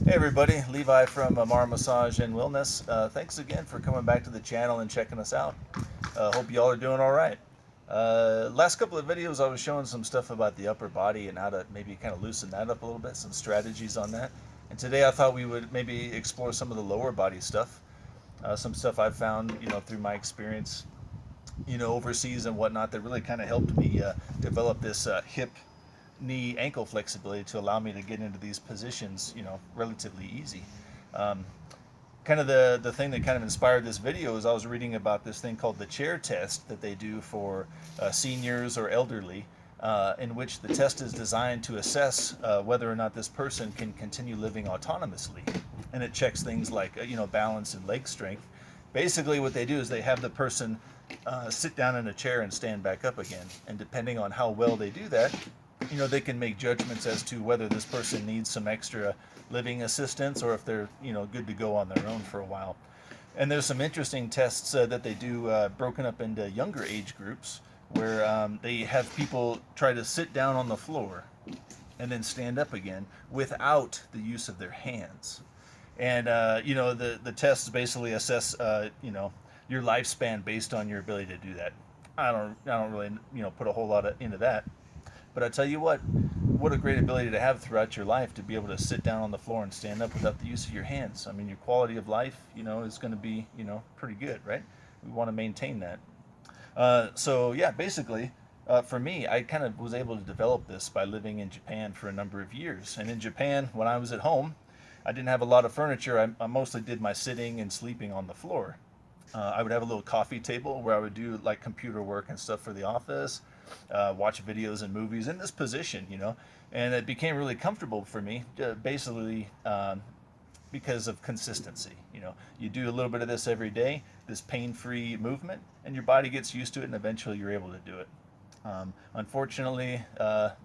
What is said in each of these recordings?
Hey everybody, Levi from Amar Massage and Wellness. Thanks again for coming back to the channel and checking us out. Hope y'all are doing all right. Last couple of videos I was showing some stuff about the upper body and how to maybe kind of loosen that up a little bit, some strategies on that. And today I thought we would maybe explore some of the lower body stuff, some stuff I've found, through my experience, overseas and whatnot that really kind of helped me develop this hip knee ankle flexibility to allow me to get into these positions, relatively easy. Um, Kind of the thing that kind of inspired this video is I was reading about this thing called the chair test that they do for seniors or elderly, in which the test is designed to assess whether or not this person can continue living autonomously, and it checks things like balance and leg strength. Basically, what they do is they have the person sit down in a chair and stand back up again, and depending on how well they do that, they can make judgments as to whether this person needs some extra living assistance or if they're, good to go on their own for a while. And there's some interesting tests that they do broken up into younger age groups where they have people try to sit down on the floor and then stand up again without the use of their hands. And, the tests basically assess, your lifespan based on your ability to do that. I don't really, put a whole lot into that. But I tell you what a great ability to have throughout your life to be able to sit down on the floor and stand up without the use of your hands. I mean, your quality of life, is going to be, pretty good, right? We want to maintain that. So yeah, basically, for me, I kind of was able to develop this by living in Japan for a number of years. And in Japan, when I was at home, I didn't have a lot of furniture. I mostly did my sitting and sleeping on the floor. I would have a little coffee table where I would do like computer work and stuff for the office, watch videos and movies in this position, and it became really comfortable for me, basically because of consistency. You do a little bit of this every day, this pain-free movement, and your body gets used to it, and eventually you're able to do it. Unfortunately,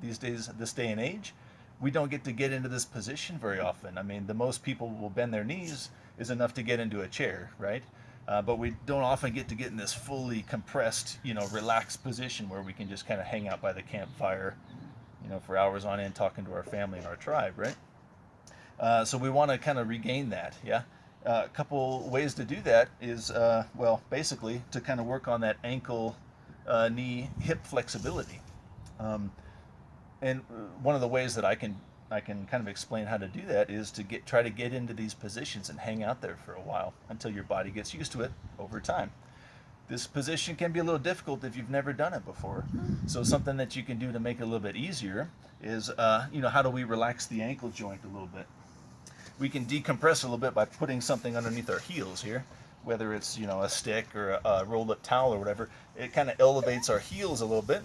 these days, this day and age, we don't get into this position very often. I mean, the most people will bend their knees is enough to get into a chair, right? But we don't often get in this fully compressed, relaxed position where we can just kind of hang out by the campfire, for hours on end talking to our family and our tribe, right? So we want to kind of regain that, yeah? A couple ways to do that is, basically to kind of work on that ankle, knee, hip flexibility. Um, and one of the ways that I can kind of explain how to do that is to try to get into these positions and hang out there for a while until your body gets used to it over time. This position can be a little difficult if you've never done it before. So something that you can do to make it a little bit easier is, how do we relax the ankle joint a little bit? We can decompress a little bit by putting something underneath our heels here, whether it's, a stick or a rolled up towel or whatever. It kind of elevates our heels a little bit,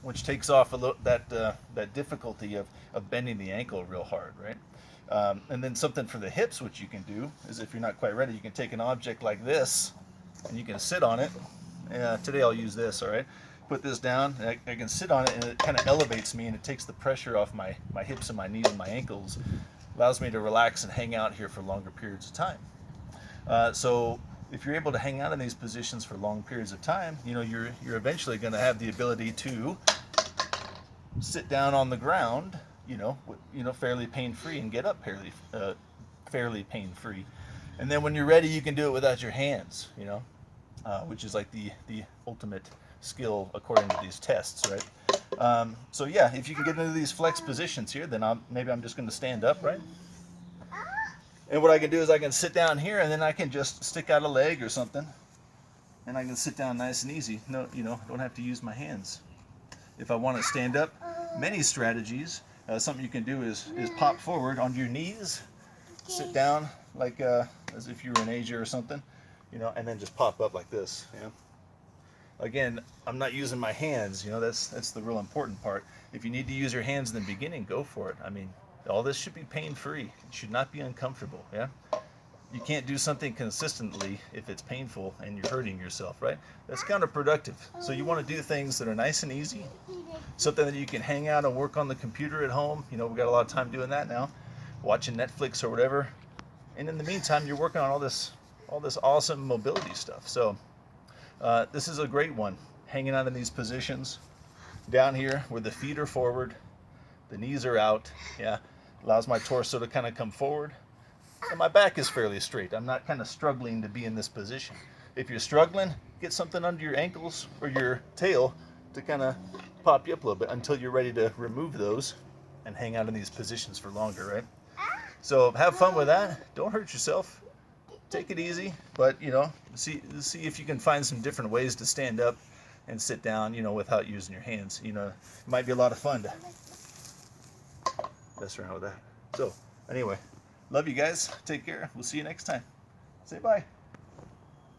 which takes off that difficulty of bending the ankle real hard, right? And then something for the hips, which you can do is if you're not quite ready, you can take an object like this and you can sit on it. Today I'll use this, all right? Put this down, and I can sit on it, and it kind of elevates me, and it takes the pressure off my hips and my knees and my ankles, allows me to relax and hang out here for longer periods of time. So if you're able to hang out in these positions for long periods of time, you're eventually going to have the ability to sit down on the ground, fairly pain-free, and get up fairly pain-free. And then when you're ready, you can do it without your hands, which is like the ultimate skill according to these tests, right? So yeah, if you can get into these flex positions here, then maybe I'm just going to stand up, right? And what I can do is I can sit down here, and then I can just stick out a leg or something, and I can sit down nice and easy. No, don't have to use my hands. If I want to stand up, many strategies. Something you can do is pop forward on your knees, sit down like as if you were in Asia or something, and then just pop up like this. Again, I'm not using my hands. That's the real important part. If you need to use your hands in the beginning, go for it. I mean, all this should be pain-free. It should not be uncomfortable. Yeah. You can't do something consistently if it's painful and you're hurting yourself, right? That's counterproductive. So you want to do things that are nice and easy, something that you can hang out and work on the computer at home. We've got a lot of time doing that now, watching Netflix or whatever. And in the meantime, you're working on all this awesome mobility stuff. So this is a great one. Hanging out in these positions down here where the feet are forward, the knees are out. Yeah, allows my torso to kind of come forward. and my back is fairly straight. I'm not kind of struggling to be in this position. If you're struggling, get something under your ankles or your tail to kind of pop you up a little bit until you're ready to remove those and hang out in these positions for longer, right? So have fun with that. Don't hurt yourself. Take it easy, but you know, see if you can find some different ways to stand up and sit down, you know, without using your hands. You know, it might be a lot of fun to mess around with that. So anyway, love you guys. Take care. We'll see you next time. Say bye.